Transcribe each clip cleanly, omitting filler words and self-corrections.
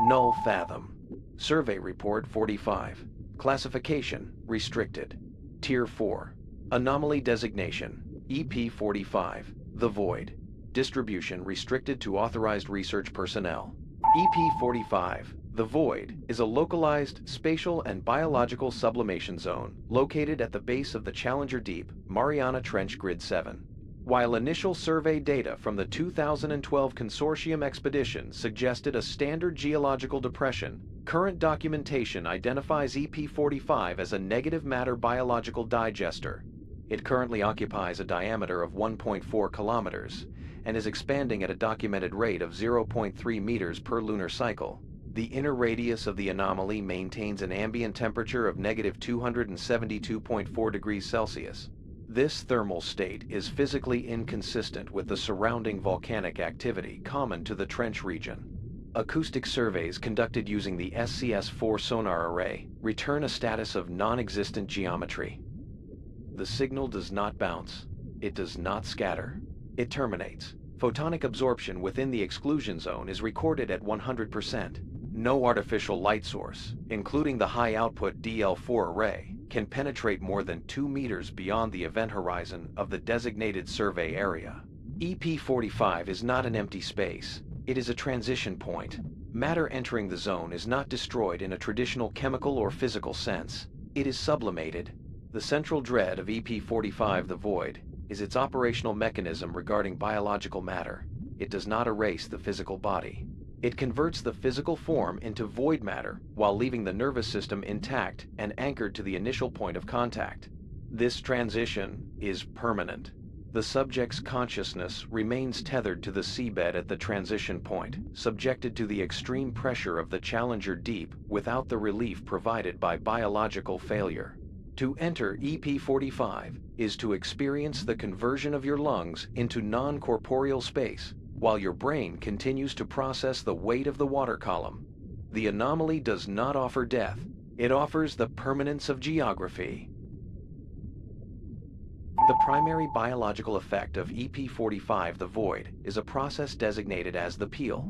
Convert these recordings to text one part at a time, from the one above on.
Null Fathom. Survey Report 45. Classification, restricted. Tier 4. Anomaly Designation, EP-45, the Void. Distribution restricted to authorized research personnel. EP-45, the Void, is a localized spatial and biological sublimation zone located at the base of the Challenger Deep, Mariana Trench Grid 7. While initial survey data from the 2012 consortium expedition suggested a standard geological depression, current documentation identifies EP-45 as a negative matter biological digester. It currently occupies a diameter of 1.4 kilometers and is expanding at a documented rate of 0.3 meters per lunar cycle. The inner radius of the anomaly maintains an ambient temperature of -272.4 degrees Celsius. This thermal state is physically inconsistent with the surrounding volcanic activity common to the trench region. Acoustic surveys conducted using the SCS-4 sonar array return a status of non-existent geometry. The signal does not bounce. It does not scatter. It terminates. Photonic absorption within the exclusion zone is recorded at 100%. No artificial light source, including the high-output DL4 array, can penetrate more than 2 meters beyond the event horizon of the designated survey area. EP-45 is not an empty space. It is a transition point. Matter entering the zone is not destroyed in a traditional chemical or physical sense. It is sublimated. The central dread of EP-45, the Void, is its operational mechanism regarding biological matter. It does not erase the physical body. It converts the physical form into void matter while leaving the nervous system intact and anchored to the initial point of contact. This transition is permanent. The subject's consciousness remains tethered to the seabed at the transition point, subjected to the extreme pressure of the Challenger Deep without the relief provided by biological failure. To enter EP-45 is to experience the conversion of your lungs into non-corporeal space, while your brain continues to process the weight of the water column. The anomaly does not offer death. It offers the permanence of geography. The primary biological effect of EP-45, the Void, is a process designated as the peel.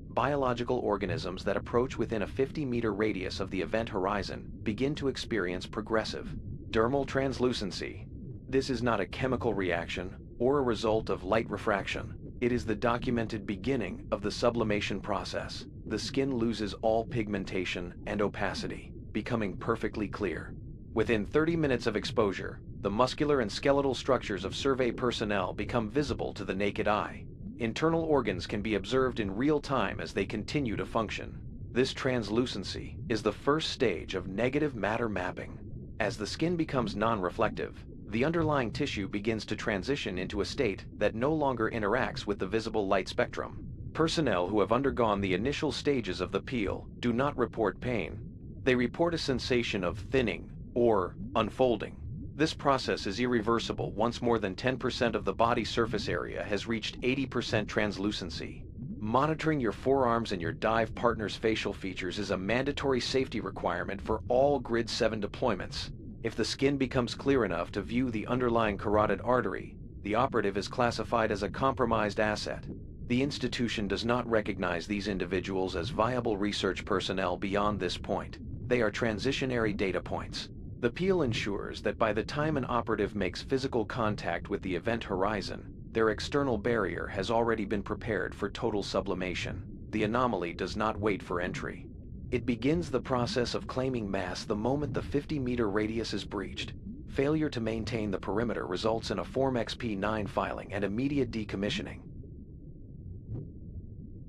Biological organisms that approach within a 50-meter radius of the event horizon begin to experience progressive dermal translucency. This is not a chemical reaction or a result of light refraction. It is the documented beginning of the sublimation process. The skin loses all pigmentation and opacity, becoming perfectly clear. Within 30 minutes of exposure, the muscular and skeletal structures of survey personnel become visible to the naked eye. Internal organs can be observed in real time as they continue to function. This translucency is the first stage of negative matter mapping. As the skin becomes non-reflective, the underlying tissue begins to transition into a state that no longer interacts with the visible light spectrum. Personnel who have undergone the initial stages of the peel do not report pain. They report a sensation of thinning or unfolding. This process is irreversible once more than 10% of the body surface area has reached 80% translucency. Monitoring your forearms and your dive partner's facial features is a mandatory safety requirement for all Grid 7 deployments. If the skin becomes clear enough to view the underlying carotid artery, the operative is classified as a compromised asset. The institution does not recognize these individuals as viable research personnel beyond this point. They are transitionary data points. The peel ensures that by the time an operative makes physical contact with the event horizon, their external barrier has already been prepared for total sublimation. The anomaly does not wait for entry. It begins the process of claiming mass the moment the 50-meter radius is breached. Failure to maintain the perimeter results in a Form XP9 filing and immediate decommissioning.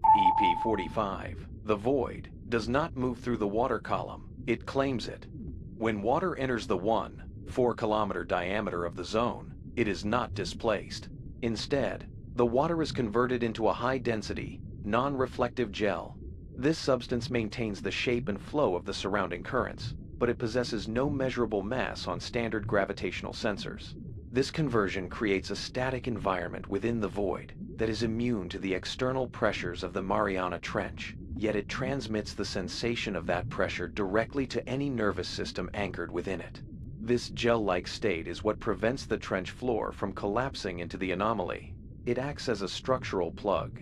EP-45, the Void, does not move through the water column. It claims it. When water enters the 4-kilometer diameter of the zone, it is not displaced. Instead, the water is converted into a high-density, non-reflective gel. This substance maintains the shape and flow of the surrounding currents, but it possesses no measurable mass on standard gravitational sensors. This conversion creates a static environment within the Void that is immune to the external pressures of the Mariana Trench, yet it transmits the sensation of that pressure directly to any nervous system anchored within it. This gel-like state is what prevents the trench floor from collapsing into the anomaly. It acts as a structural plug.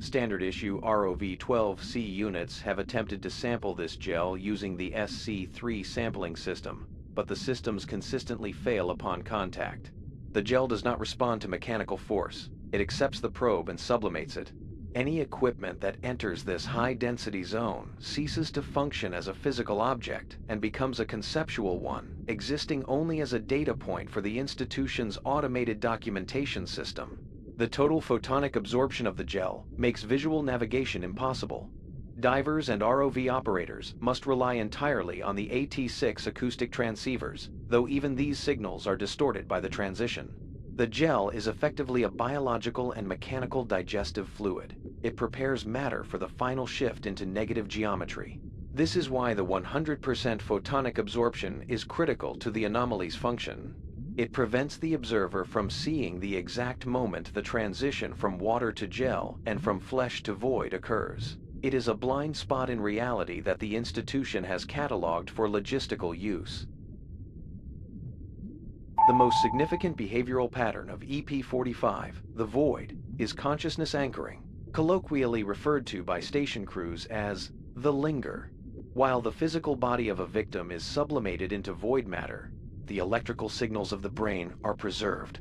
Standard issue ROV-12C units have attempted to sample this gel using the SC3 sampling system, but the systems consistently fail upon contact. The gel does not respond to mechanical force. It accepts the probe and sublimates it. Any equipment that enters this high-density zone ceases to function as a physical object and becomes a conceptual one, existing only as a data point for the institution's automated documentation system. The total photonic absorption of the gel makes visual navigation impossible. Divers and ROV operators must rely entirely on the AT6 acoustic transceivers, though even these signals are distorted by the transition. The gel is effectively a biological and mechanical digestive fluid. It prepares matter for the final shift into negative geometry. This is why the 100% photonic absorption is critical to the anomaly's function. It prevents the observer from seeing the exact moment the transition from water to gel and from flesh to void occurs. It is a blind spot in reality that the institution has cataloged for logistical use. The most significant behavioral pattern of EP-45, the void, is consciousness anchoring, colloquially referred to by station crews as the linger. While the physical body of a victim is sublimated into void matter, the electrical signals of the brain are preserved.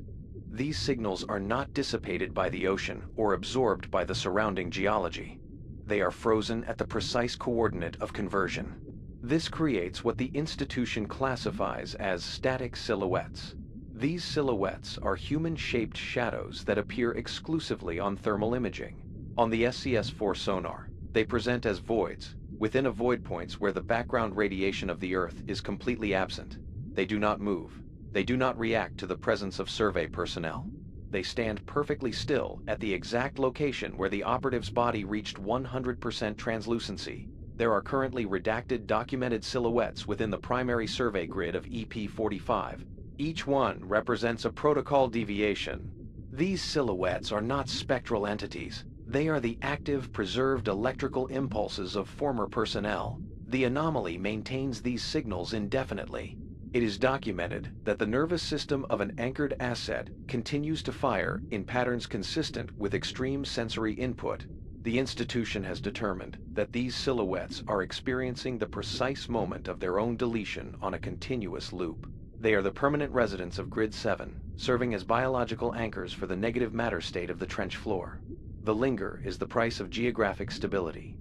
These signals are not dissipated by the ocean or absorbed by the surrounding geology. They are frozen at the precise coordinate of conversion. This creates what the institution classifies as static silhouettes. These silhouettes are human-shaped shadows that appear exclusively on thermal imaging. On the SCS-4 sonar, they present as voids, within avoid points where the background radiation of the Earth is completely absent. They do not move. They do not react to the presence of survey personnel. They stand perfectly still at the exact location where the operative's body reached 100% translucency. There are currently redacted documented silhouettes within the primary survey grid of EP-45. Each one represents a protocol deviation. These silhouettes are not spectral entities. They are the active, preserved electrical impulses of former personnel. The anomaly maintains these signals indefinitely. It is documented that the nervous system of an anchored asset continues to fire in patterns consistent with extreme sensory input. The institution has determined that these silhouettes are experiencing the precise moment of their own deletion on a continuous loop. They are the permanent residents of Grid 7, serving as biological anchors for the negative matter state of the trench floor. The linger is the price of geographic stability.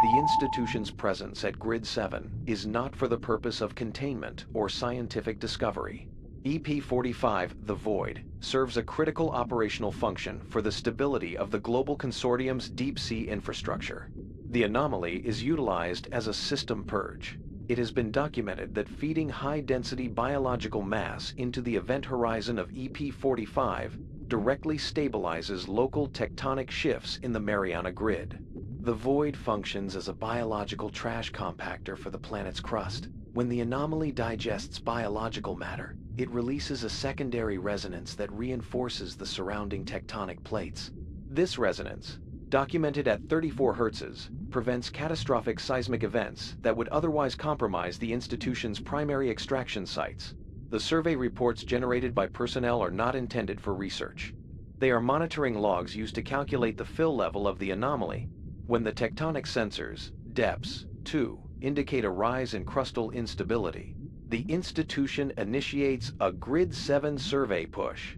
The institution's presence at Grid 7 is not for the purpose of containment or scientific discovery. EP-45, the void, serves a critical operational function for the stability of the global consortium's deep-sea infrastructure. The anomaly is utilized as a system purge. It has been documented that feeding high-density biological mass into the event horizon of EP-45 directly stabilizes local tectonic shifts in the Mariana grid. The void functions as a biological trash compactor for the planet's crust. When the anomaly digests biological matter, it releases a secondary resonance that reinforces the surrounding tectonic plates. This resonance, documented at 34 Hz, prevents catastrophic seismic events that would otherwise compromise the institution's primary extraction sites. The survey reports generated by personnel are not intended for research. They are monitoring logs used to calculate the fill level of the anomaly. When the tectonic sensors, depths, too, indicate a rise in crustal instability, the institution initiates a Grid 7 survey push.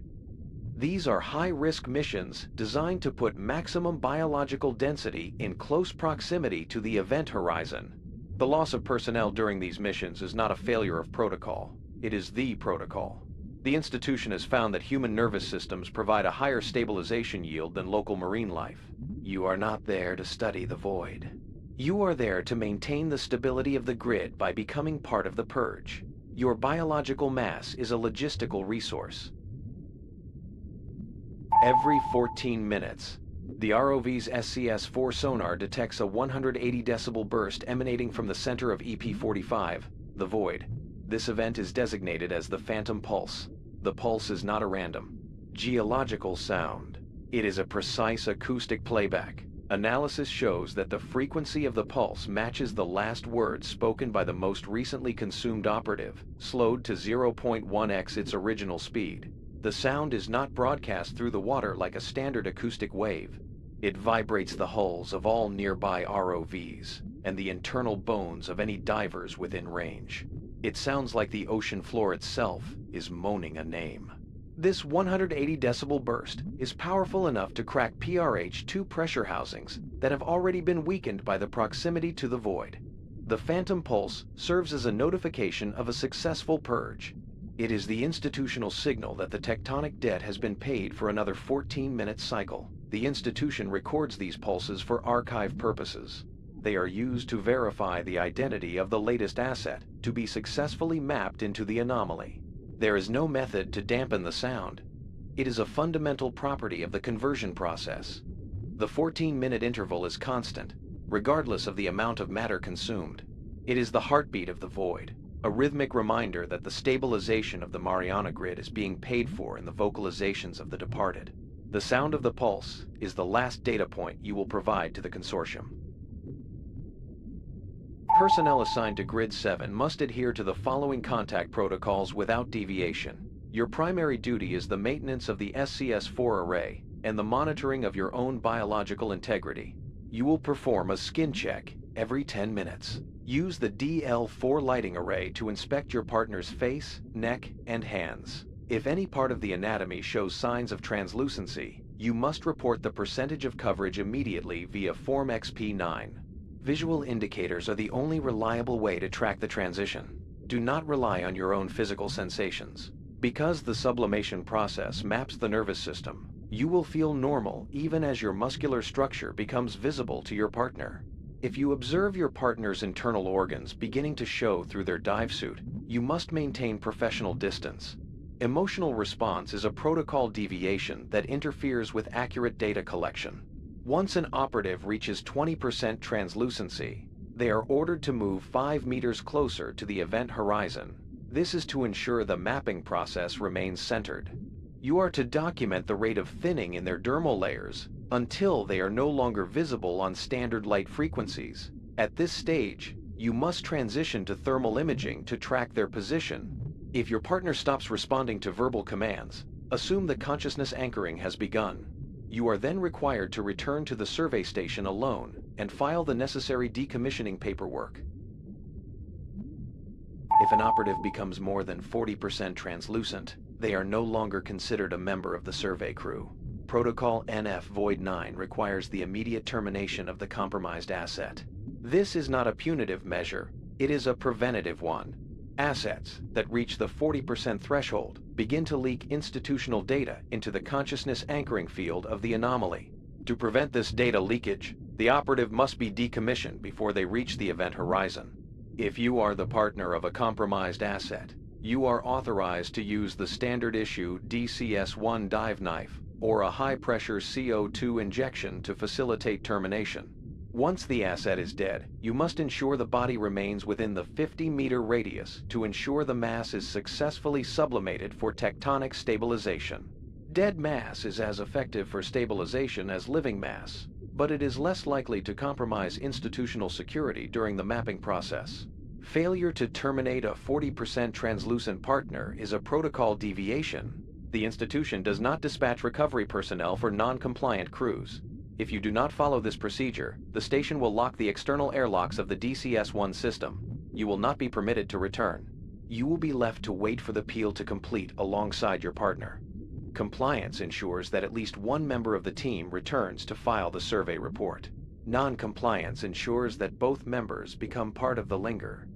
These are high-risk missions designed to put maximum biological density in close proximity to the event horizon. The loss of personnel during these missions is not a failure of protocol. It is the protocol. The institution has found that human nervous systems provide a higher stabilization yield than local marine life. You are not there to study the void. You are there to maintain the stability of the grid by becoming part of the purge. Your biological mass is a logistical resource. Every 14 minutes, the ROV's SCS-4 sonar detects a 180 decibel burst emanating from the center of EP-45, the void. This event is designated as the Phantom Pulse. The pulse is not a random, geological sound. It is a precise acoustic playback. Analysis shows that the frequency of the pulse matches the last word spoken by the most recently consumed operative, slowed to 0.1x its original speed. The sound is not broadcast through the water like a standard acoustic wave. It vibrates the hulls of all nearby ROVs and the internal bones of any divers within range. It sounds like the ocean floor itself is moaning a name. This 180 decibel burst is powerful enough to crack PRH-2 pressure housings that have already been weakened by the proximity to the void. The phantom pulse serves as a notification of a successful purge. It is the institutional signal that the tectonic debt has been paid for another 14-minute cycle. The institution records these pulses for archive purposes. They are used to verify the identity of the latest asset to be successfully mapped into the anomaly. There is no method to dampen the sound. It is a fundamental property of the conversion process. The 14-minute interval is constant, regardless of the amount of matter consumed. It is the heartbeat of the void, a rhythmic reminder that the stabilization of the Mariana grid is being paid for in the vocalizations of the departed. The sound of the pulse is the last data point you will provide to the consortium. Personnel assigned to Grid 7 must adhere to the following contact protocols without deviation. Your primary duty is the maintenance of the SCS-4 array and the monitoring of your own biological integrity. You will perform a skin check every 10 minutes. Use the DL4 lighting array to inspect your partner's face, neck, and hands. If any part of the anatomy shows signs of translucency, you must report the percentage of coverage immediately via Form XP9. Visual indicators are the only reliable way to track the transition. Do not rely on your own physical sensations. Because the sublimation process maps the nervous system, you will feel normal even as your muscular structure becomes visible to your partner. If you observe your partner's internal organs beginning to show through their dive suit, you must maintain professional distance. Emotional response is a protocol deviation that interferes with accurate data collection. Once an operative reaches 20% translucency, they are ordered to move 5 meters closer to the event horizon. This is to ensure the mapping process remains centered. You are to document the rate of thinning in their dermal layers until they are no longer visible on standard light frequencies. At this stage, you must transition to thermal imaging to track their position. If your partner stops responding to verbal commands, assume that consciousness anchoring has begun. You are then required to return to the survey station alone and file the necessary decommissioning paperwork. If an operative becomes more than 40% translucent, they are no longer considered a member of the survey crew. Protocol NF Void 9 requires the immediate termination of the compromised asset. This is not a punitive measure, it is a preventative one. Assets that reach the 40% threshold begin to leak institutional data into the consciousness anchoring field of the anomaly. To prevent this data leakage, the operative must be decommissioned before they reach the event horizon. If you are the partner of a compromised asset, you are authorized to use the standard issue DCS-1 dive knife or a high-pressure CO2 injection to facilitate termination. Once the asset is dead, you must ensure the body remains within the 50-meter radius to ensure the mass is successfully sublimated for tectonic stabilization. Dead mass is as effective for stabilization as living mass, but it is less likely to compromise institutional security during the mapping process. Failure to terminate a 40% translucent partner is a protocol deviation. The institution does not dispatch recovery personnel for non-compliant crews. If you do not follow this procedure, the station will lock the external airlocks of the DCS-1 system. You will not be permitted to return. You will be left to wait for the peel to complete alongside your partner. Compliance ensures that at least one member of the team returns to file the survey report. Non-compliance ensures that both members become part of the linger.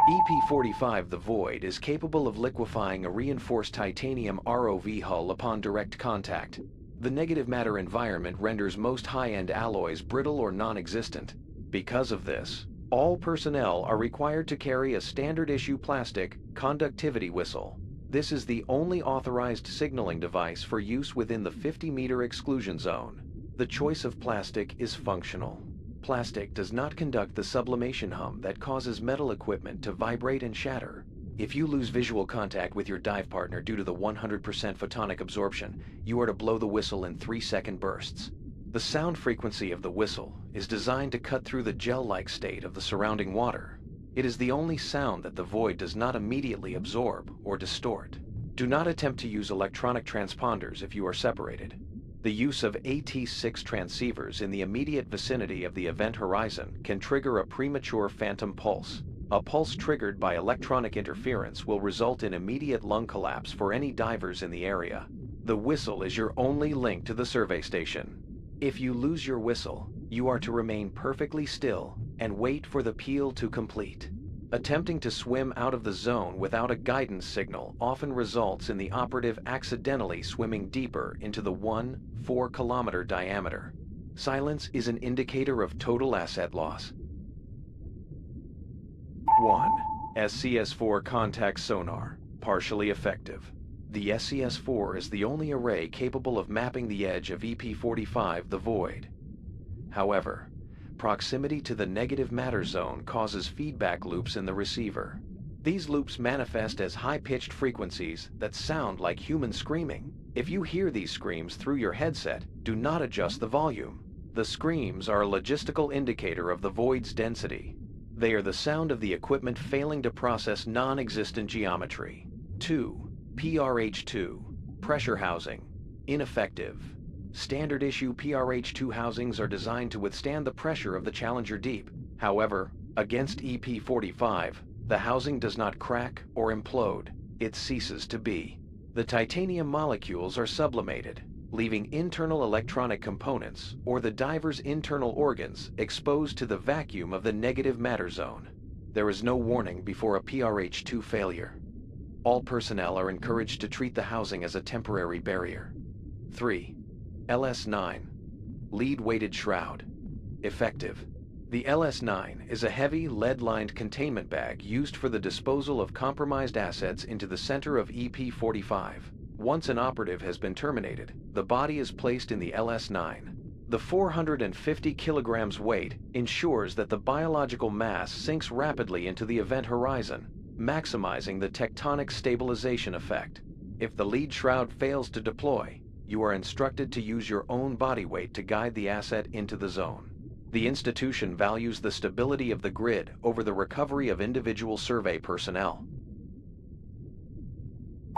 EP-45 The Void is capable of liquefying a reinforced titanium ROV hull upon direct contact. The negative matter environment renders most high-end alloys brittle or non-existent. Because of this, all personnel are required to carry a standard-issue plastic conductivity whistle. This is the only authorized signaling device for use within the 50-meter exclusion zone. The choice of plastic is functional. Plastic does not conduct the sublimation hum that causes metal equipment to vibrate and shatter. If you lose visual contact with your dive partner due to the 100% photonic absorption, you are to blow the whistle in 3-second bursts. The sound frequency of the whistle is designed to cut through the gel-like state of the surrounding water. It is the only sound that the void does not immediately absorb or distort. Do not attempt to use electronic transponders if you are separated. The use of AT6 transceivers in the immediate vicinity of the event horizon can trigger a premature phantom pulse. A pulse triggered by electronic interference will result in immediate lung collapse for any divers in the area. The whistle is your only link to the survey station. If you lose your whistle, you are to remain perfectly still and wait for the peel to complete. Attempting to swim out of the zone without a guidance signal often results in the operative accidentally swimming deeper into the 4-kilometer diameter. Silence is an indicator of total asset loss. 1. SCS-4 contact sonar, partially effective. The SCS-4 is the only array capable of mapping the edge of EP-45, the void. However, proximity to the negative matter zone causes feedback loops in the receiver. These loops manifest as high-pitched frequencies that sound like human screaming. If you hear these screams through your headset, do not adjust the volume. The screams are a logistical indicator of the void's density. They are the sound of the equipment failing to process non-existent geometry. 2. PRH-2, pressure housing, ineffective. Standard issue PRH-2 housings are designed to withstand the pressure of the Challenger Deep. However, against EP-45, the housing does not crack or implode. It ceases to be. The titanium molecules are sublimated, leaving internal electronic components or the diver's internal organs exposed to the vacuum of the negative matter zone. There is no warning before a PRH-2 failure. All personnel are encouraged to treat the housing as a temporary barrier. 3. LS-9, lead-weighted shroud, effective. The LS-9 is a heavy, lead-lined containment bag used for the disposal of compromised assets into the center of EP-45. Once an operative has been terminated, the body is placed in the LS-9. The 450 kilograms weight ensures that the biological mass sinks rapidly into the event horizon, maximizing the tectonic stabilization effect. If the lead shroud fails to deploy, you are instructed to use your own body weight to guide the asset into the zone. The institution values the stability of the grid over the recovery of individual survey personnel.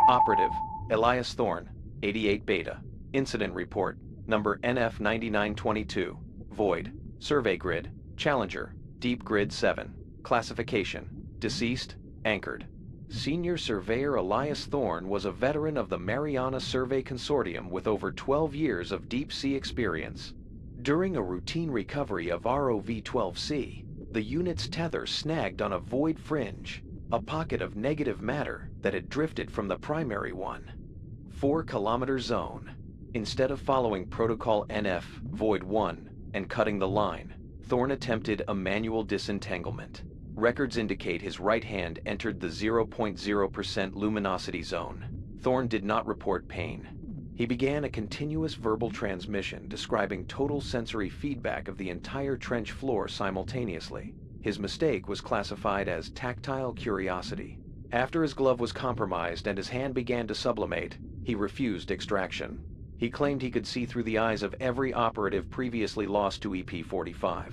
Operative, Elias Thorne, 88 Beta. Incident Report, number NF9922. Void, Survey Grid, Challenger, Deep Grid 7. Classification, Deceased, Anchored. Senior Surveyor Elias Thorne was a veteran of the Mariana Survey Consortium with over 12 years of deep-sea experience. During a routine recovery of ROV-12C, the unit's tether snagged on a void fringe, a pocket of negative matter that had drifted from the primary one. 4-kilometer zone. Instead of following Protocol NF, Void 1, and cutting the line, Thorne attempted a manual disentanglement. Records indicate his right hand entered the 0.0% luminosity zone. Thorne did not report pain. He began a continuous verbal transmission describing total sensory feedback of the entire trench floor simultaneously. His mistake was classified as tactile curiosity. After his glove was compromised and his hand began to sublimate, he refused extraction. He claimed he could see through the eyes of every operative previously lost to EP-45.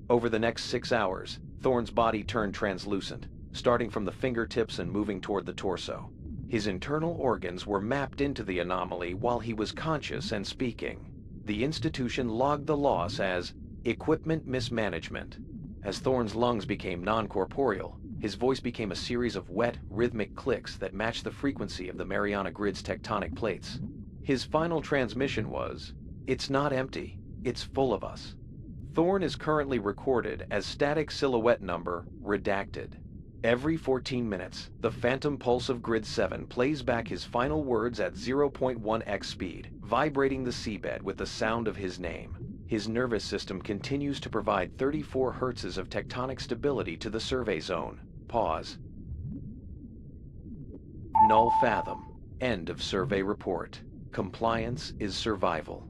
Over the next 6 hours, Thorne's body turned translucent, starting from the fingertips and moving toward the torso. His internal organs were mapped into the anomaly while he was conscious and speaking. The institution logged the loss as equipment mismanagement. As Thorne's lungs became non-corporeal, his voice became a series of wet, rhythmic clicks that matched the frequency of the Mariana Grid's tectonic plates. His final transmission was, "It's not empty, it's full of us." Thorne is currently recorded as static silhouette number, redacted. Every 14 minutes, the phantom pulse of Grid 7 plays back his final words at 0.1x speed, vibrating the seabed with the sound of his name. His nervous system continues to provide 34 Hz of tectonic stability to the survey zone. Pause. Null Fathom. End of survey report. Compliance is survival.